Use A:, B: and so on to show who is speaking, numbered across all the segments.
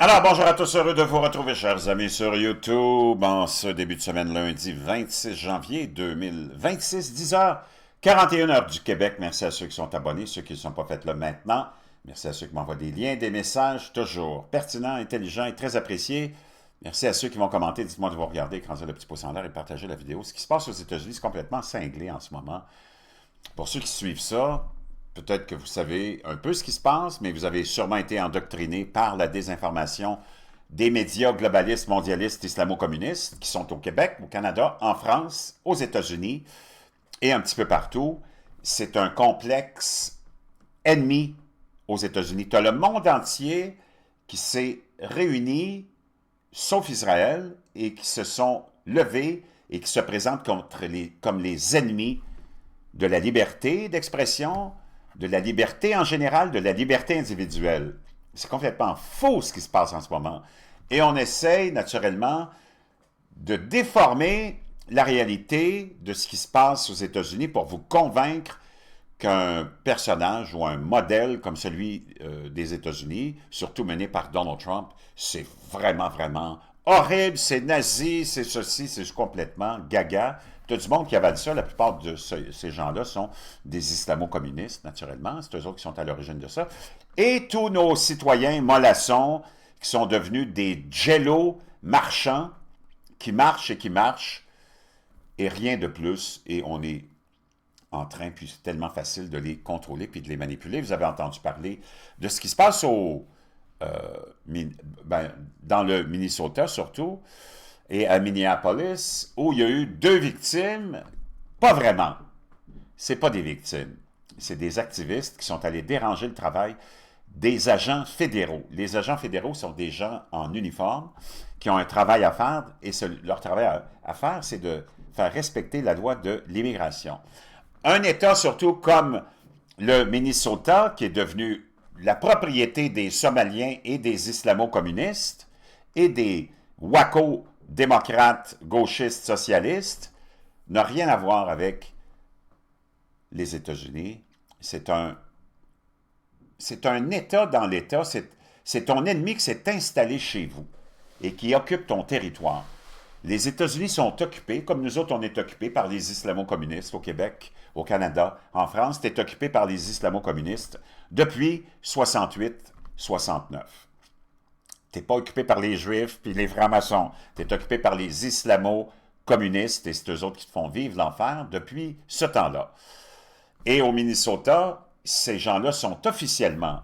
A: Alors, bonjour à tous, heureux de vous retrouver, chers amis, sur YouTube, en ce début de semaine, lundi 26 janvier 2026, 10h41 heure du Québec. Merci à ceux qui sont abonnés, ceux qui ne sont pas faits là maintenant. Merci à ceux qui m'envoient des liens, des messages, toujours pertinents, intelligents et très appréciés. Merci à ceux qui vont commenter, dites-moi de vous regarder, écraser le petit pouce en l'air et partager la vidéo. Ce qui se passe aux États-Unis, c'est complètement cinglé en ce moment. Pour ceux qui suivent ça, peut-être que vous savez un peu ce qui se passe, mais vous avez sûrement été endoctriné par la désinformation des médias globalistes, mondialistes, islamo-communistes qui sont au Québec, au Canada, en France, aux États-Unis et un petit peu partout. C'est un complexe ennemi aux États-Unis. Tu as le monde entier qui s'est réuni, sauf Israël, et qui se sont levés et qui se présentent comme les ennemis de la liberté d'expression, de la liberté en général, de la liberté individuelle. C'est complètement faux ce qui se passe en ce moment. Et on essaye naturellement de déformer la réalité de ce qui se passe aux États-Unis pour vous convaincre qu'un personnage ou un modèle comme celui des États-Unis, surtout mené par Donald Trump, c'est vraiment, vraiment horrible, c'est nazi, c'est ceci, c'est complètement gaga. Tu as du monde qui avale ça, la plupart de ces gens-là sont des islamo-communistes, naturellement, c'est eux autres qui sont à l'origine de ça. Et tous nos citoyens mollassons, qui sont devenus des jello marchands, qui marchent, et rien de plus, et on est en train, puis c'est tellement facile de les contrôler puis de les manipuler. Vous avez entendu parler de ce qui se passe dans le Minnesota surtout, et à Minneapolis, où il y a eu 2 victimes, pas vraiment. C'est pas des victimes. C'est des activistes qui sont allés déranger le travail des agents fédéraux. Les agents fédéraux sont des gens en uniforme qui ont un travail à faire, et leur travail à faire, c'est de faire respecter la loi de l'immigration. Un État surtout comme le Minnesota, qui est devenu la propriété des Somaliens et des islamo-communistes et des wacko démocrates, gauchistes, socialistes, n'a rien à voir avec les États-Unis. C'est un État dans l'État, c'est ton ennemi qui s'est installé chez vous et qui occupe ton territoire. Les États-Unis sont occupés, comme nous autres, on est occupés par les islamo-communistes au Québec, au Canada. En France, tu es occupé par les islamo-communistes depuis 68-69. Tu n'es pas occupé par les Juifs puis les francs-maçons. Tu es occupé par les islamo-communistes, et c'est eux autres qui te font vivre l'enfer depuis ce temps-là. Et au Minnesota, ces gens-là sont officiellement,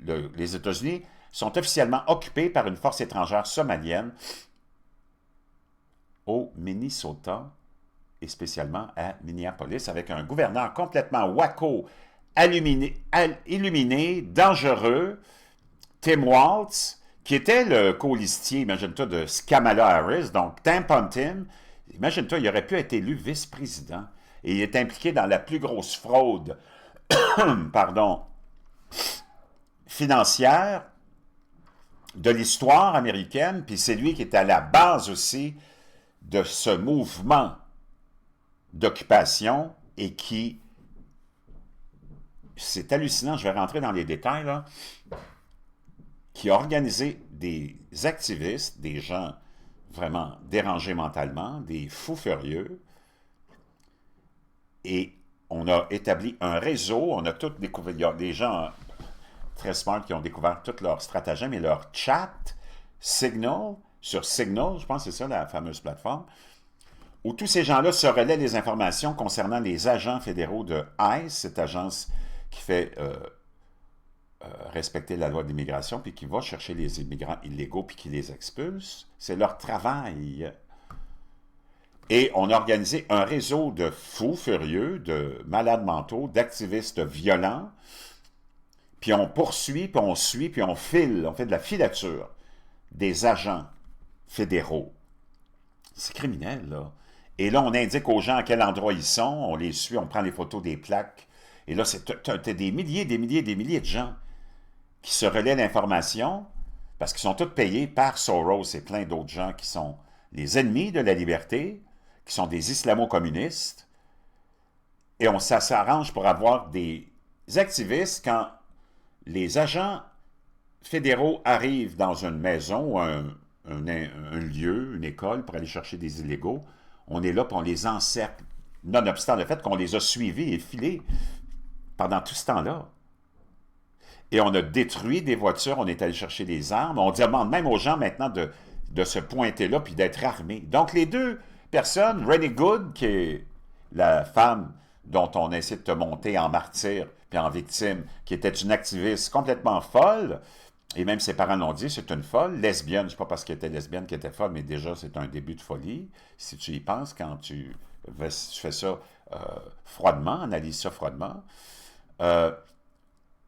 A: les États-Unis sont officiellement occupés par une force étrangère somalienne au Minnesota et spécialement à Minneapolis, avec un gouverneur complètement wacko, illuminé, dangereux, Tim Walz, qui était le colistier, imagine-toi, de Kamala Harris, donc Tampon Tim. Imagine-toi, il aurait pu être élu vice-président. Et il est impliqué dans la plus grosse fraude pardon, financière de l'histoire américaine, puis c'est lui qui est à la base aussi de ce mouvement d'occupation et qui, c'est hallucinant, je vais rentrer dans les détails, là, qui a organisé des activistes, des gens vraiment dérangés mentalement, des fous furieux, et on a établi un réseau, on a tout découvert, il y a des gens très smart qui ont découvert tous leurs stratagèmes et leur chat, Signal, sur Signal, je pense que c'est ça la fameuse plateforme, où tous ces gens-là se relaient les informations concernant les agents fédéraux de ICE, cette agence qui fait respecter la loi d'immigration, puis qui va chercher les immigrants illégaux, puis qui les expulse. C'est leur travail. Et on a organisé un réseau de fous furieux, de malades mentaux, d'activistes violents, puis on poursuit, puis on suit, puis on file, on fait de la filature des agents fédéraux. C'est criminel, là. Et là, on indique aux gens à quel endroit ils sont, on les suit, on prend les photos des plaques. Et là, t'as des milliers de gens qui se relaient l'information parce qu'ils sont tous payés par Soros et plein d'autres gens qui sont les ennemis de la liberté, qui sont des islamo-communistes. Et ça s'arrange pour avoir des activistes quand les agents fédéraux arrivent dans une maison, un lieu, une école pour aller chercher des illégaux. On est là pour on les encercle, nonobstant le fait qu'on les a suivis et filés pendant tout ce temps-là. Et on a détruit des voitures, on est allé chercher des armes. On demande même aux gens maintenant de se pointer là puis d'être armés. Donc les deux personnes, Rennie Good, qui est la femme dont on essaie de te monter en martyr puis en victime, qui était une activiste complètement folle, et même ses parents l'ont dit, c'est une folle, lesbienne, je ne sais pas parce qu'elle était lesbienne qu'elle était folle, mais déjà c'est un début de folie, si tu y penses, quand tu fais ça froidement, analyse ça froidement.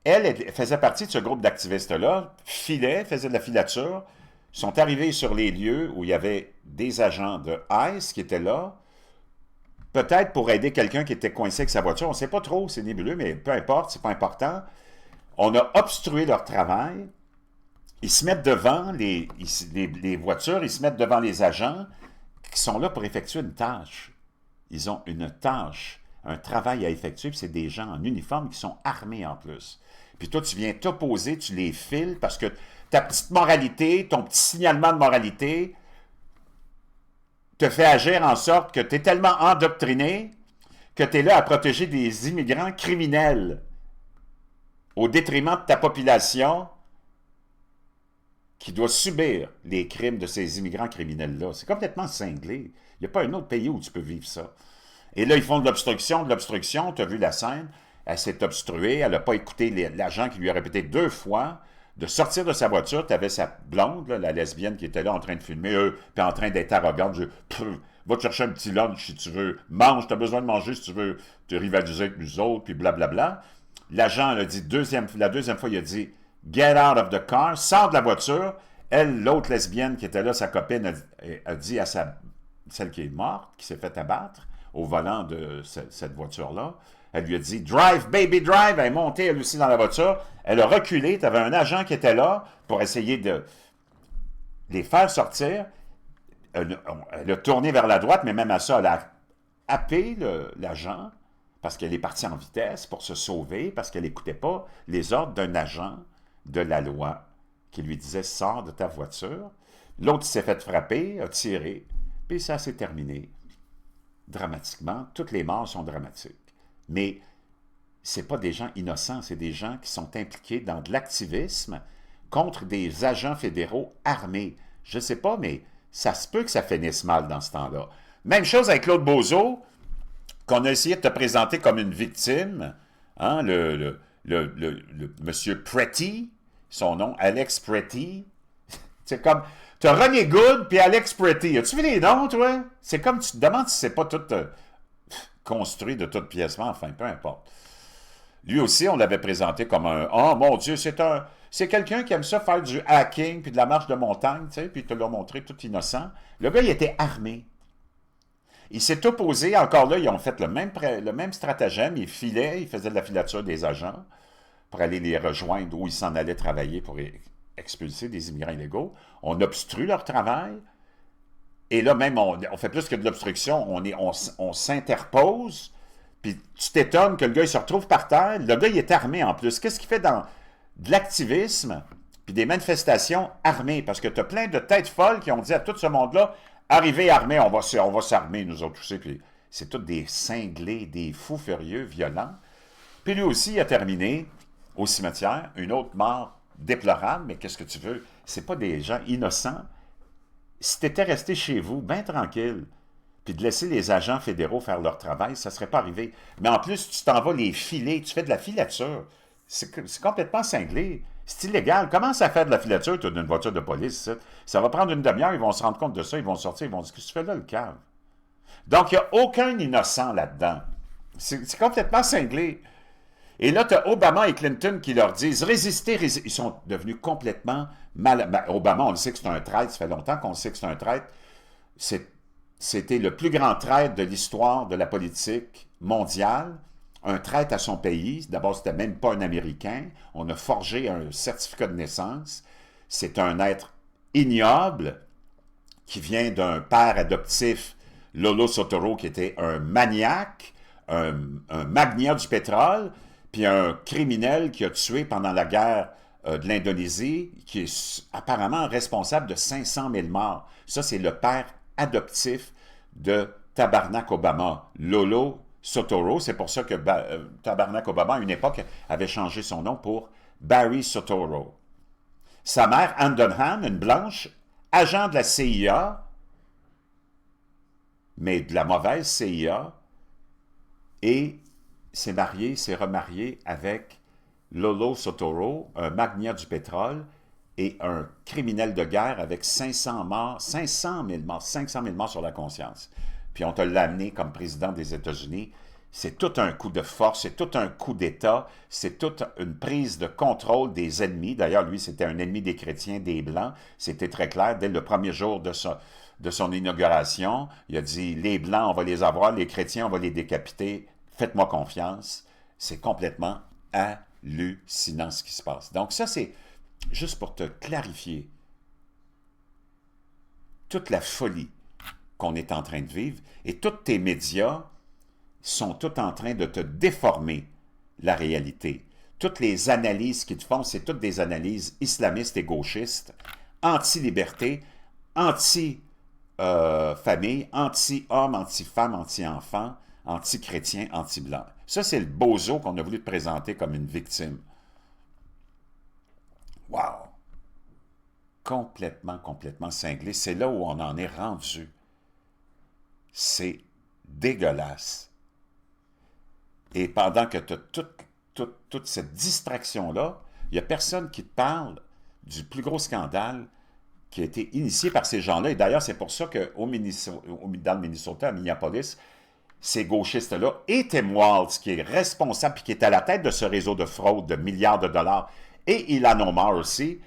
A: Elle faisait partie de ce groupe d'activistes-là, filait, faisait de la filature, sont arrivés sur les lieux où il y avait des agents de ICE qui étaient là, peut-être pour aider quelqu'un qui était coincé avec sa voiture, on ne sait pas trop, c'est nébuleux, mais peu importe, c'est pas important. On a obstrué leur travail, ils se mettent devant les voitures, ils se mettent devant les agents qui sont là pour effectuer une tâche. Ils ont une tâche, un travail à effectuer, puis c'est des gens en uniforme qui sont armés en plus. Puis toi, tu viens t'opposer, tu les files, parce que ta petite moralité, ton petit signalement de moralité, te fait agir en sorte que tu es tellement endoctriné que tu es là à protéger des immigrants criminels au détriment de ta population qui doit subir les crimes de ces immigrants criminels-là. C'est complètement cinglé. Il n'y a pas un autre pays où tu peux vivre ça. Et là, ils font de l'obstruction, tu as vu la scène, elle s'est obstruée, elle n'a pas écouté l'agent qui lui a répété 2 fois de sortir de sa voiture, tu avais sa blonde, là, la lesbienne qui était là en train de filmer, puis en train d'être arrogante, va te chercher un petit lunch si tu veux, mange, tu as besoin de manger si tu veux te rivaliser avec nous autres, puis blablabla. L'agent a dit, la deuxième fois, il a dit, get out of the car, sors de la voiture. Elle, l'autre lesbienne qui était là, sa copine, a dit à celle qui est morte, qui s'est fait abattre au volant de cette voiture-là, elle lui a dit « Drive, baby, drive ». Elle est montée, elle aussi, dans la voiture. Elle a reculé. Tu avais un agent qui était là pour essayer de les faire sortir. Elle a tourné vers la droite, mais même à ça, elle a happé l'agent parce qu'elle est partie en vitesse pour se sauver, parce qu'elle n'écoutait pas les ordres d'un agent de la loi qui lui disait « Sors de ta voiture ». L'autre s'est fait frapper, a tiré, puis ça s'est terminé. Dramatiquement, toutes les morts sont dramatiques. Mais ce n'est pas des gens innocents, c'est des gens qui sont impliqués dans de l'activisme contre des agents fédéraux armés. Je ne sais pas, mais ça se peut que ça finisse mal dans ce temps-là. Même chose avec Claude Bozo, qu'on a essayé de te présenter comme une victime, hein, le monsieur Pretty, son nom, Alex Pretty. C'est comme, tu as René Good puis Alex Pretty. As-tu vu les noms, toi? C'est comme, tu te demandes si c'est pas tout construit de toutes pièces, enfin, peu importe. Lui aussi, on l'avait présenté comme un, oh mon Dieu, c'est quelqu'un qui aime ça faire du hacking puis de la marche de montagne, tu sais, puis il te l'a montré tout innocent. Le gars, il était armé. Il s'est opposé, encore là, ils ont fait le même stratagème, il filait, il faisait de la filature des agents pour aller les rejoindre où ils s'en allaient travailler pour expulser des immigrants illégaux. On obstrue leur travail, et là même, on fait plus que de l'obstruction, on s'interpose, puis tu t'étonnes que le gars, il se retrouve par terre, le gars, il est armé en plus. Qu'est-ce qu'il fait dans de l'activisme, puis des manifestations armées? Parce que tu as plein de têtes folles qui ont dit à tout ce monde-là, arrivez armés, on va s'armer, nous autres, aussi. Puis c'est tous des cinglés, des fous furieux, violents. Puis lui aussi, il a terminé au cimetière, une autre mort déplorable, mais qu'est-ce que tu veux? C'est pas des gens innocents. Si tu étais resté chez vous, bien tranquille, puis de laisser les agents fédéraux faire leur travail, ça ne serait pas arrivé. Mais en plus, tu t'en vas les filer, tu fais de la filature. C'est complètement cinglé. C'est illégal. Commence à faire de la filature, tu as d'une voiture de police. Ça va prendre une demi-heure, ils vont se rendre compte de ça, ils vont sortir, ils vont dire, qu'est-ce que tu fais là, le cave? Donc, il n'y a aucun innocent là-dedans. C'est complètement cinglé. Et là, tu as Obama et Clinton qui leur disent « Résistez, résistez ». Ils sont devenus complètement mal... Obama, on le sait que c'est un traître, ça fait longtemps qu'on sait que c'est un traître. C'était le plus grand traître de l'histoire de la politique mondiale. Un traître à son pays. D'abord, c'était même pas un Américain. On a forgé un certificat de naissance. C'est un être ignoble qui vient d'un père adoptif, Lolo Sotoro, qui était un maniaque, un magnat du pétrole, puis un criminel qui a tué pendant la guerre de l'Indonésie, qui est apparemment responsable de 500 000 morts. Ça, c'est le père adoptif de Tabarnak Obama, Lolo Sotoro. C'est pour ça que Tabarnak Obama, à une époque, avait changé son nom pour Barry Soetoro. Sa mère, Anne Dunham, une blanche, agent de la CIA, mais de la mauvaise CIA, et s'est remarié avec Lolo Sotoro, un magnat du pétrole et un criminel de guerre avec 500 morts, 500 000 morts, 500 000 morts sur la conscience. Puis on te l'a amené comme président des États-Unis. C'est tout un coup de force, c'est tout un coup d'État, c'est toute une prise de contrôle des ennemis. D'ailleurs, lui, c'était un ennemi des chrétiens, des Blancs. C'était très clair. Dès le premier jour de son inauguration, il a dit, les Blancs, on va les avoir, les chrétiens, on va les décapiter. Faites-moi confiance. C'est complètement hallucinant ce qui se passe. Donc ça, c'est juste pour te clarifier toute la folie qu'on est en train de vivre, et tous tes médias sont tous en train de te déformer la réalité. Toutes les analyses qu'ils te font, c'est toutes des analyses islamistes et gauchistes, anti-liberté, anti-famille, anti-homme, anti-femme, anti-enfant, anti-chrétien, anti-blanc. Ça, c'est le bozo qu'on a voulu te présenter comme une victime. Wow! Complètement, complètement cinglé. C'est là où on en est rendu. C'est dégueulasse. Et pendant que tu as toute cette distraction-là, il n'y a personne qui te parle du plus gros scandale qui a été initié par ces gens-là. Et d'ailleurs, c'est pour ça que dans le Minnesota, à Minneapolis, ces gauchistes-là, et Tim Walz, qui est responsable et qui est à la tête de ce réseau de fraude de milliards de dollars, et Ilhan Omar aussi,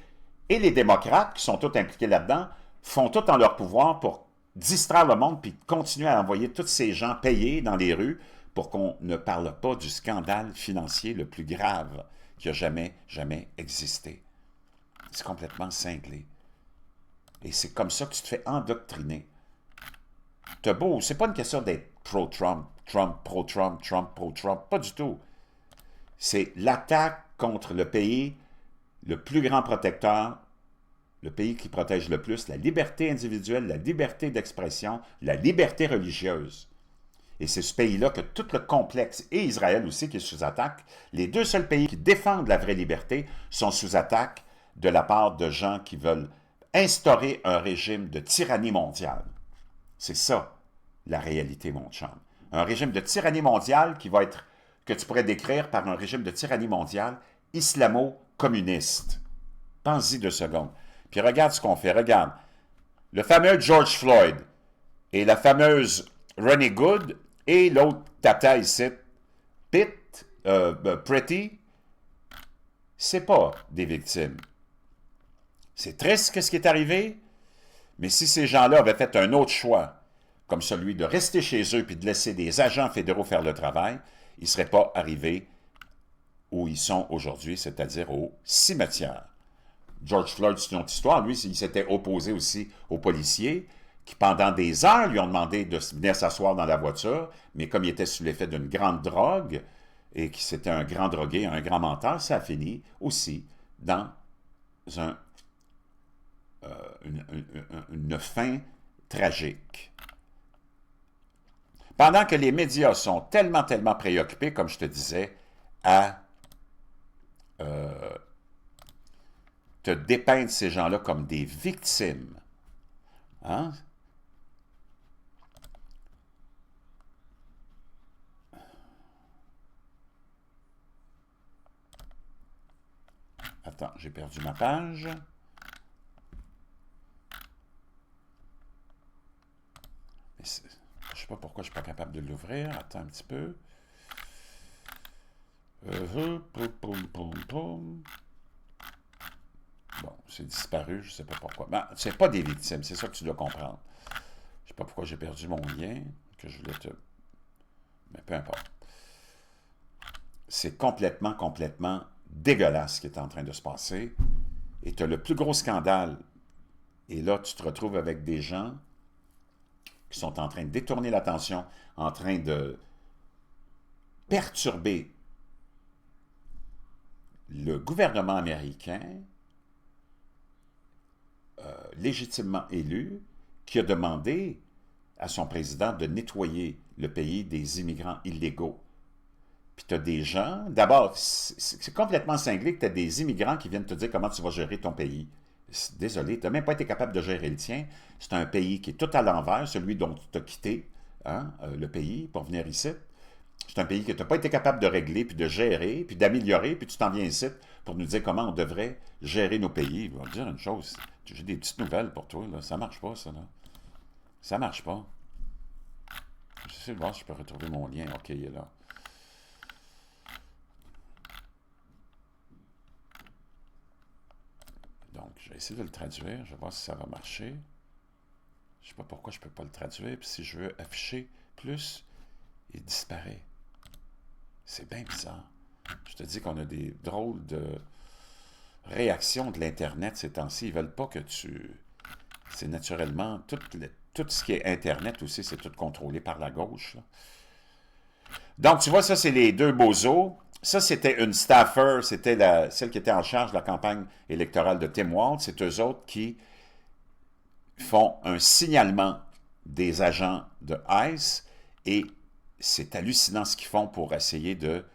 A: et les démocrates, qui sont tous impliqués là-dedans, font tout en leur pouvoir pour distraire le monde puis continuer à envoyer tous ces gens payés dans les rues pour qu'on ne parle pas du scandale financier le plus grave qui a jamais existé. C'est complètement cinglé. Et c'est comme ça que tu te fais endoctriner. T'as beau, c'est pas une question d'être pro-Trump, Trump, pro-Trump, Trump, pro-Trump, pas du tout. C'est l'attaque contre le pays, le plus grand protecteur, le pays qui protège le plus, la liberté individuelle, la liberté d'expression, la liberté religieuse. Et c'est ce pays-là que tout le complexe, et Israël aussi qui est sous attaque, les deux seuls pays qui défendent la vraie liberté sont sous attaque de la part de gens qui veulent instaurer un régime de tyrannie mondiale. C'est ça, la réalité, mon chum. Un régime de tyrannie mondiale qui va être, que tu pourrais décrire par un régime de tyrannie mondiale islamo-communiste. Pense-y 2 secondes. Puis regarde ce qu'on fait. Regarde. Le fameux George Floyd et la fameuse Ronnie Good et l'autre tata ici, Pretty, c'est pas des victimes. C'est triste ce qui est arrivé, mais si ces gens-là avaient fait un autre choix, comme celui de rester chez eux puis de laisser des agents fédéraux faire le travail, ils ne seraient pas arrivés où ils sont aujourd'hui, c'est-à-dire au cimetière. George Floyd, c'est une autre histoire. Lui, il s'était opposé aussi aux policiers qui, pendant des heures, lui ont demandé de venir s'asseoir dans la voiture, mais comme il était sous l'effet d'une grande drogue et que c'était un grand drogué, un grand menteur, ça a fini aussi dans une fin tragique. Pendant que les médias sont tellement préoccupés, comme je te disais, à te dépeindre ces gens-là comme des victimes. Hein? Attends, j'ai perdu ma page. Je ne sais pas pourquoi je ne suis pas capable de l'ouvrir. Attends un petit peu. Bon, c'est disparu, je ne sais pas pourquoi. Ben, c'est pas des victimes, c'est ça que tu dois comprendre. Je ne sais pas pourquoi j'ai perdu mon lien, que je voulais te... Mais peu importe. C'est complètement dégueulasse ce qui est en train de se passer. Et tu as le plus gros scandale. Et là, tu te retrouves avec des gens qui sont en train de détourner l'attention, en train de perturber le gouvernement américain, légitimement élu, qui a demandé à son président de nettoyer le pays des immigrants illégaux. Puis tu as des gens, d'abord, c'est complètement cinglé que tu as des immigrants qui viennent te dire comment tu vas gérer ton pays. Désolé, tu n'as même pas été capable de gérer le tien. C'est un pays qui est tout à l'envers, celui dont tu as quitté hein, le pays pour venir ici. C'est un pays que tu n'as pas été capable de régler, puis de gérer, puis d'améliorer, puis tu t'en viens ici pour nous dire comment on devrait gérer nos pays. Je vais te dire une chose, j'ai des petites nouvelles pour toi, là. Ça marche pas, ça, là. Ça marche pas. Je sais voir si je peux retrouver mon lien. OK, il est là. Donc, je vais essayer de le traduire. Je vais voir si ça va marcher. Je ne sais pas pourquoi je ne peux pas le traduire. Puis si je veux afficher plus, il disparaît. C'est bien bizarre. Je te dis qu'on a des drôles de réactions de l'Internet ces temps-ci. Ils ne veulent pas que tu... C'est naturellement... Tout ce qui est Internet aussi, c'est tout contrôlé par la gauche. Là. Donc, tu vois, ça, c'est les deux bozos. Ça, c'était une staffer, c'était celle qui était en charge de la campagne électorale de Tim Walz. C'est eux autres qui font un signalement des agents de ICE et c'est hallucinant ce qu'ils font pour essayer de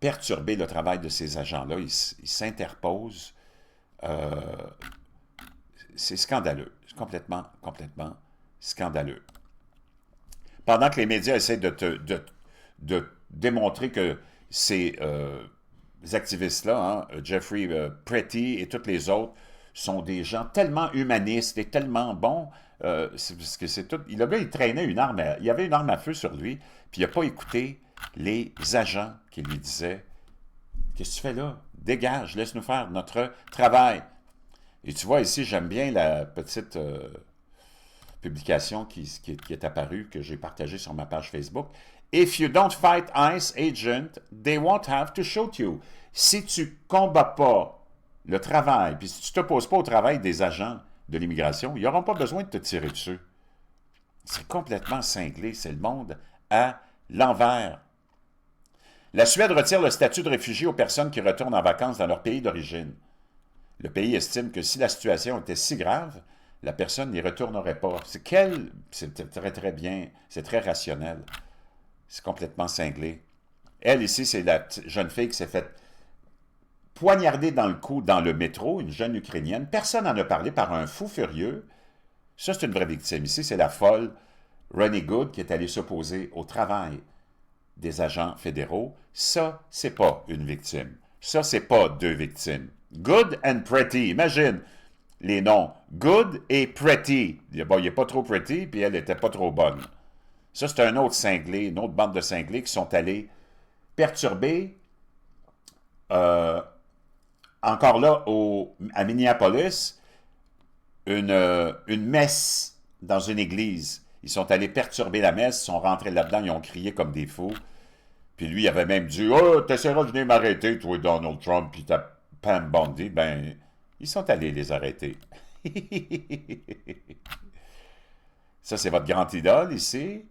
A: perturber le travail de ces agents-là. Ils s'interposent. C'est scandaleux. C'est complètement scandaleux. Pendant que les médias essaient de démontrer que ces activistes-là, hein, Jeffrey Pretty et tous les autres, sont des gens tellement humanistes et tellement bons, parce que c'est tout. Le gars, il traînait une arme, il y avait une arme à feu sur lui, puis il n'a pas écouté les agents qui lui disaient « Qu'est-ce que tu fais là? Dégage, laisse-nous faire notre travail. » Et tu vois ici, j'aime bien la petite publication qui est apparue, que j'ai partagée sur ma page Facebook. If you don't fight ICE agent, they won't have to shoot you. Si tu combats pas le travail, puis si tu t'opposes pas au travail des agents de l'immigration, ils n'auront pas besoin de te tirer dessus. C'est complètement cinglé, c'est le monde à l'envers. La Suède retire le statut de réfugié aux personnes qui retournent en vacances dans leur pays d'origine. Le pays estime que si la situation était si grave, la personne n'y retournerait pas. C'est très très bien, c'est très rationnel. C'est complètement cinglé. Elle, ici, c'est la jeune fille qui s'est faite poignarder dans le cou dans le métro, une jeune Ukrainienne. Personne n'en a parlé par un fou furieux. Ça, c'est une vraie victime. Ici, c'est la folle Ronnie Good qui est allée s'opposer au travail des agents fédéraux. Ça, c'est pas une victime. Ça, c'est pas deux victimes. Good and Pretty. Imagine les noms. Good et Pretty. Bon, il n'est pas trop pretty, puis elle n'était pas trop bonne. Ça, c'est un autre cinglé, une autre bande de cinglés qui sont allés perturber, encore là, à Minneapolis, une messe dans une église. Ils sont allés perturber la messe, ils sont rentrés là-dedans, ils ont crié comme des fous. Puis lui, il avait même dit « Oh, t'essaieras de venir m'arrêter, toi, Donald Trump, puis ta Pam Bondi. » Ben, ils sont allés les arrêter. Ça, c'est votre grande idole ici.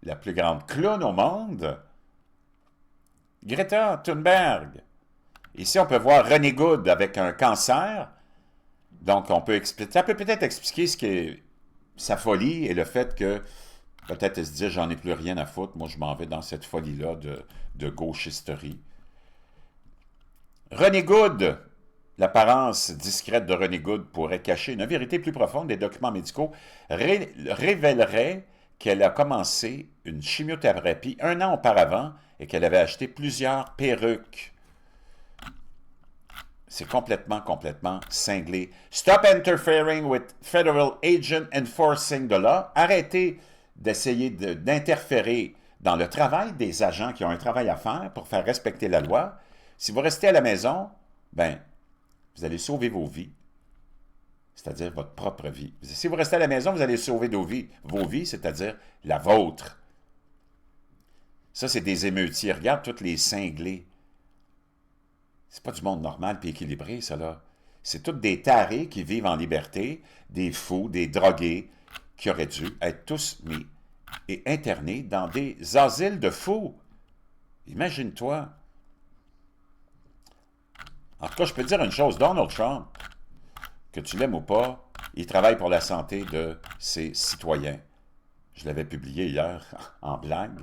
A: La plus grande clown au monde. Greta Thunberg. Ici, on peut voir Ronnie Good avec un cancer. Donc, ça peut peut-être expliquer ce qu'est sa folie et le fait que peut-être elle se dit, j'en ai plus rien à foutre, moi je m'en vais dans cette folie-là de gauchisterie. Ronnie Good, l'apparence discrète de Ronnie Good pourrait cacher une vérité plus profonde. Des documents médicaux révéleraient qu'elle a commencé une chimiothérapie 1 an auparavant et qu'elle avait acheté plusieurs perruques. C'est complètement cinglé. Stop interfering with federal agent enforcing the law. Arrêtez d'essayer d'interférer dans le travail des agents qui ont un travail à faire pour faire respecter la loi. Si vous restez à la maison, ben, vous allez sauver vos vies. C'est-à-dire votre propre vie. Si vous restez à la maison, vous allez sauver vos vies, c'est-à-dire la vôtre. Ça, c'est des émeutiers. Regarde tous les cinglés. C'est pas du monde normal puis équilibré, ça, là. C'est tous des tarés qui vivent en liberté, des fous, des drogués, qui auraient dû être tous mis et internés dans des asiles de fous. Imagine-toi. En tout cas, je peux te dire une chose, Donald Trump, que tu l'aimes ou pas, il travaille pour la santé de ses citoyens. Je l'avais publié hier en blague.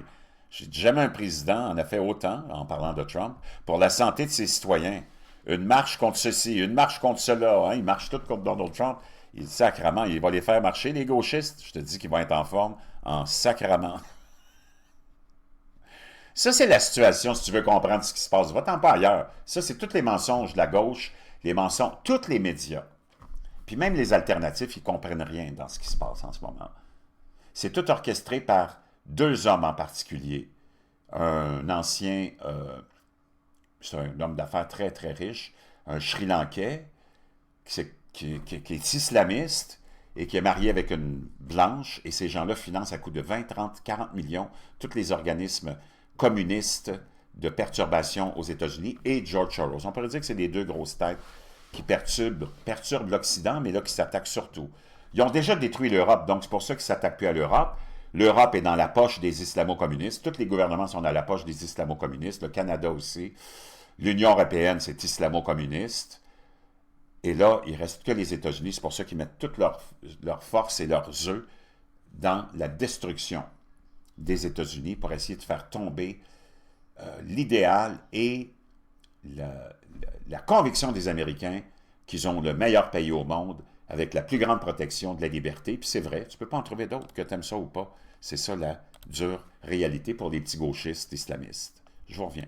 A: J'ai dit, jamais un président en a fait autant, en parlant de Trump, pour la santé de ses citoyens. Une marche contre ceci, une marche contre cela. Hein? Il marche tout contre Donald Trump. Il dit sacrament, il va les faire marcher, les gauchistes. Je te dis qu'ils vont être en forme en sacrament. Ça, c'est la situation, si tu veux comprendre ce qui se passe. Va-t'en pas ailleurs. Ça, c'est tous les mensonges de la gauche, les mensonges, tous les médias. Puis même les alternatifs, ils ne comprennent rien dans ce qui se passe en ce moment. C'est tout orchestré par deux hommes en particulier. Un ancien, c'est un homme d'affaires très, très riche, un Sri Lankais, qui est islamiste et qui est marié avec une blanche, et ces gens-là financent à coût de 20, 30, 40 millions tous les organismes communistes de perturbation aux États-Unis et George Soros. On pourrait dire que c'est les deux grosses têtes qui perturbent l'Occident, mais là qui s'attaquent surtout. Ils ont déjà détruit l'Europe, donc c'est pour ça qu'ils ne s'attaquent plus à l'Europe. L'Europe est dans la poche des islamo-communistes. Tous les gouvernements sont dans la poche des islamo-communistes. Le Canada aussi. L'Union européenne, c'est islamo-communiste. Et là, il ne reste que les États-Unis. C'est pour ça qu'ils mettent toute leur force et leurs œufs dans la destruction des États-Unis pour essayer de faire tomber l'idéal et la conviction des Américains qu'ils ont le meilleur pays au monde avec la plus grande protection de la liberté. Puis c'est vrai, tu ne peux pas en trouver d'autres, que tu aimes ça ou pas. C'est ça la dure réalité pour les petits gauchistes islamistes. Je vous reviens.